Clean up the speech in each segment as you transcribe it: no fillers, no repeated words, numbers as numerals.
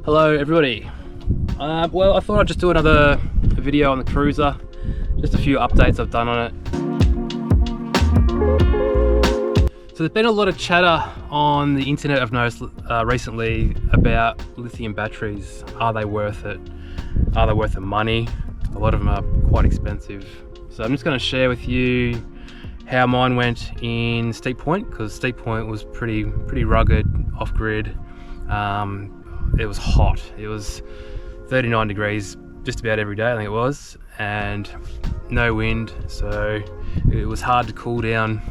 Hello everybody. Well, I thought I'd just do another video on the Cruiser. Just a few updates I've done on it. So there's been a lot of chatter on the internet, I've noticed recently, about lithium batteries. Are they worth it? Are they worth the money? A lot of them are quite expensive. So I'm just going to share with you how mine went in Steep Point, because Steep Point was pretty rugged, off-grid. It was hot. It was 39 degrees just about every day, I think it was, and no wind, so it was hard to cool down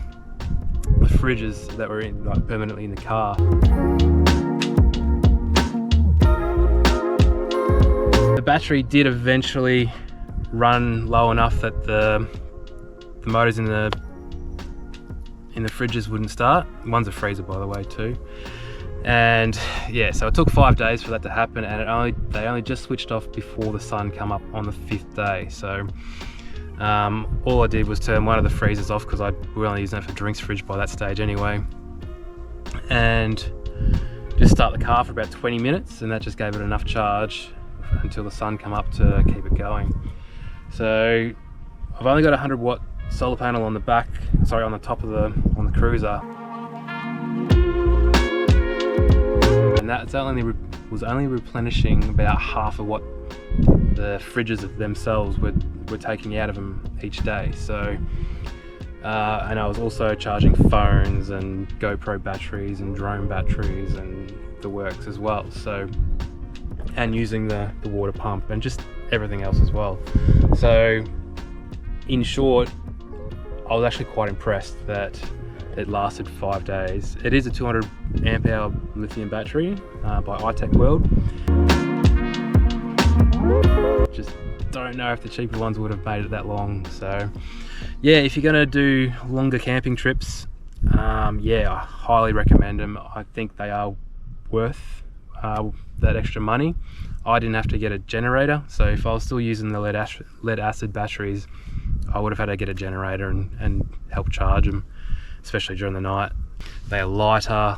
the fridges that were permanently in the car. The battery did eventually run low enough that the motors in the fridges wouldn't start. One's a freezer, by the way, too. And yeah, so it took 5 days for that to happen, and they only just switched off before the sun come up on the 5th day. So all I did was turn one of the freezers off, because we were only using it for drinks fridge by that stage anyway, and just start the car for about 20 minutes, and that just gave it enough charge until the sun come up to keep it going. So I've only got a 100-watt solar panel on the back, sorry, on the top of on the Cruiser. And that was only replenishing about half of what the fridges themselves were taking out of them each day. So, and I was also charging phones and GoPro batteries and drone batteries and the works as well. So, and using the water pump and just everything else as well. So, in short, I was actually quite impressed that it lasted 5 days. It is a 200 amp hour lithium battery by iTech World. Just don't know if the cheaper ones would have made it that long. So yeah, if you're gonna do longer camping trips, yeah, I highly recommend them. I think they are worth that extra money. I didn't have to get a generator, so if I was still using the lead acid batteries, I would have had to get a generator and help charge them, especially during the night. They are lighter,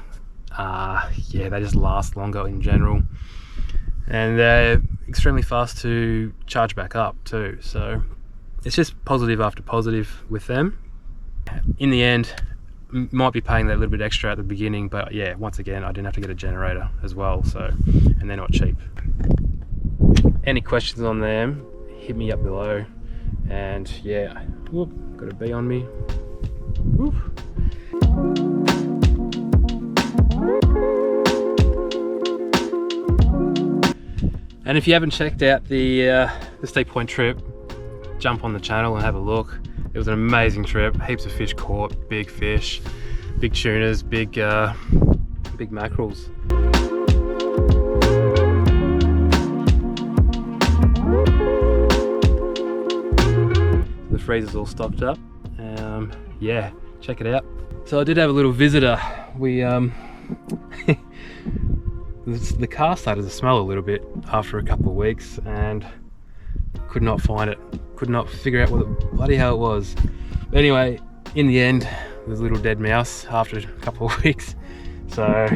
yeah, they just last longer in general, and they're extremely fast to charge back up too. So it's just positive after positive with them. In the end, might be paying that little bit extra at the beginning, but yeah, once again, I didn't have to get a generator as well, so, and they're not cheap. Any questions on them, hit me up below. And yeah, whoop, got a bee on me. Whoop. And if you haven't checked out the Steep Point trip, jump on the channel and have a look. It was an amazing trip, heaps of fish caught, big fish, big tunas, big mackerels. The freezer's all stocked up. Yeah, check it out. So I did have a little visitor. We the car started to smell a little bit after a couple of weeks, and could not find it. Could not figure out what the bloody hell it was. But anyway, in the end, there's a little dead mouse after a couple of weeks. So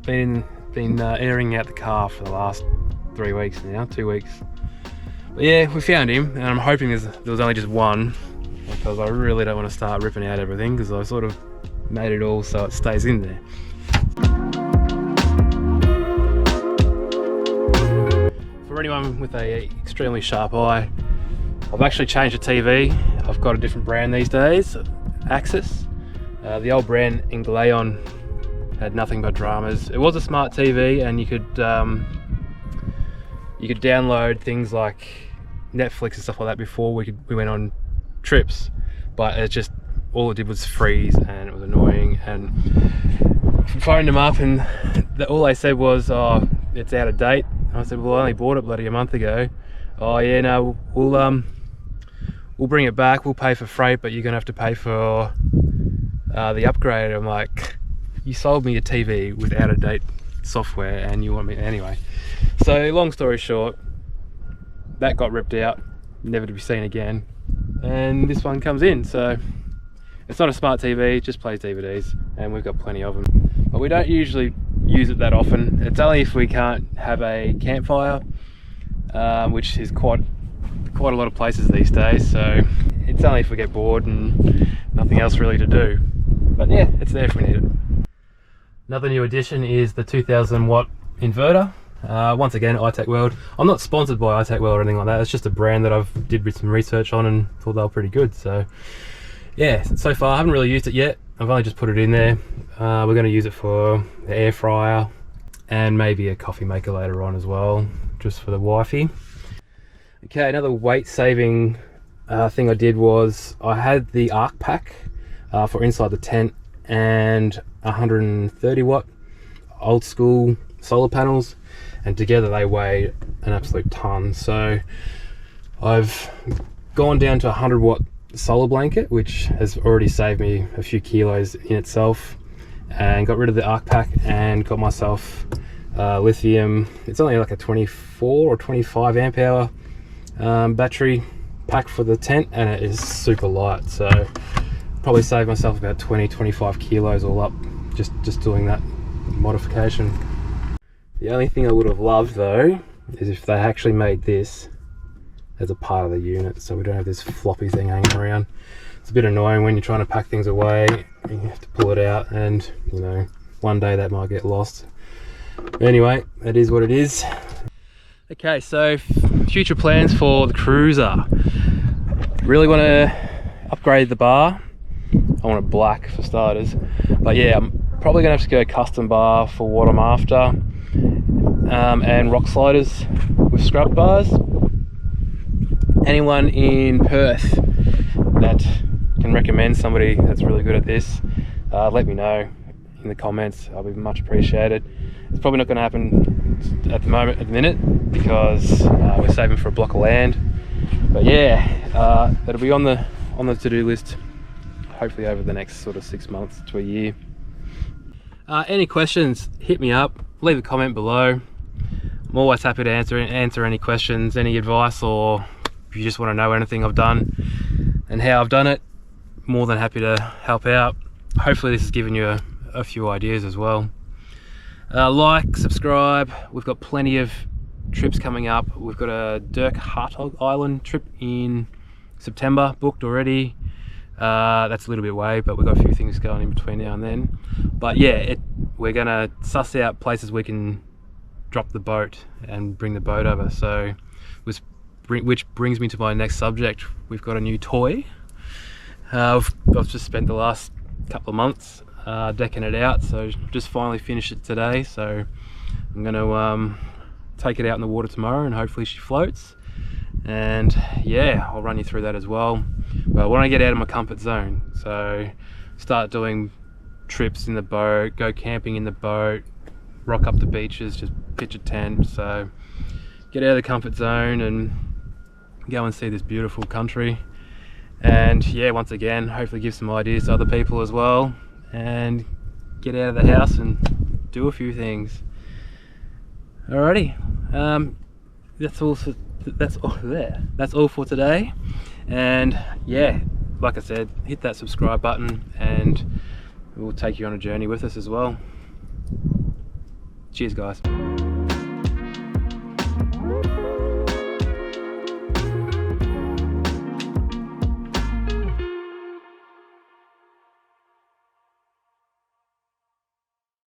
been airing out the car for the last 3 weeks now, 2 weeks. But yeah, we found him, and I'm hoping there was only just one, because I really don't want to start ripping out everything, because I sort of made it all so it stays in there. For anyone with a extremely sharp eye, I've actually changed the TV. I've got a different brand these days, Axis. The old brand Ingleon had nothing but dramas. It was a smart TV, and you could download things like Netflix and stuff like that before we went on trips, but it just, all it did was freeze, and it was annoying. And phoned them up, and all they said was, oh, it's out of date. And I said, well, I only bought it bloody a month ago. Oh yeah, no, we'll bring it back, we'll pay for freight, but you're gonna have to pay for the upgrade. I'm like, you sold me a TV with out of date software, and you want me anyway. So long story short, that got ripped out, never to be seen again, and this one comes in. So it's not a smart TV, it just plays DVDs, and we've got plenty of them. But we don't usually use it that often. It's only if we can't have a campfire, which is quite a lot of places these days, so it's only if we get bored and nothing else really to do. But yeah, it's there if we need it. Another new addition is the 2000 watt inverter. Once again, iTech World. I'm not sponsored by iTech World or anything like that. It's just a brand that I've did some research on and thought they were pretty good. So yeah, so far I haven't really used it yet. I've only just put it in there. We're going to use it for the air fryer and maybe a coffee maker later on as well, just for the wifey. Okay, another weight saving thing I did was I had the arc pack for inside the tent and 130 watt old school solar panels, and together they weigh an absolute ton. So I've gone down to 100 watt solar blanket, which has already saved me a few kilos in itself, and got rid of the arc pack and got myself lithium. It's only like a 24 or 25 amp hour battery pack for the tent, and it is super light, so probably saved myself about 20-25 kilos all up just doing that modification. The only thing I would have loved though is if they actually made this as a part of the unit, so we don't have this floppy thing hanging around. It's a bit annoying when you're trying to pack things away and you have to pull it out, and you know, one day that might get lost. But anyway, it is what it is. Okay, so future plans for the cruiser. Really want to upgrade the bar. I want it black for starters, but yeah, I'm probably gonna have to go custom bar for what I'm after, and rock sliders with scrub bars. Anyone in Perth that can recommend somebody that's really good at this, let me know in the comments. I'll be much appreciated. It's probably not going to happen at the minute, because we're saving for a block of land. But yeah, that'll be on the to-do list, hopefully over the next sort of 6 months to a year. Any questions, hit me up, leave a comment below. I'm always happy to answer any questions, any advice, or if you just want to know anything I've done and how I've done it, more than happy to help out. Hopefully this has given you a few ideas as well. Like, subscribe. We've got plenty of trips coming up. We've got a Dirk Hartog Island trip in September booked already. That's a little bit away, but we've got a few things going in between now and then. But yeah, we're gonna suss out places we can drop the boat and bring the boat over. So which brings me to my next subject. We've got a new toy. I've just spent the last couple of months decking it out, so just finally finished it today. So I'm gonna take it out in the water tomorrow, and hopefully she floats. And yeah, I'll run you through that as well. But I want to get out of my comfort zone, so start doing trips in the boat, go camping in the boat, rock up the beaches, just pitch a tent. So get out of the comfort zone and go and see this beautiful country. And yeah, once again, hopefully give some ideas to other people as well, and get out of the house and do a few things. Alrighty, that's all for today. And yeah, like I said, hit that subscribe button and we'll take you on a journey with us as well. Cheers guys.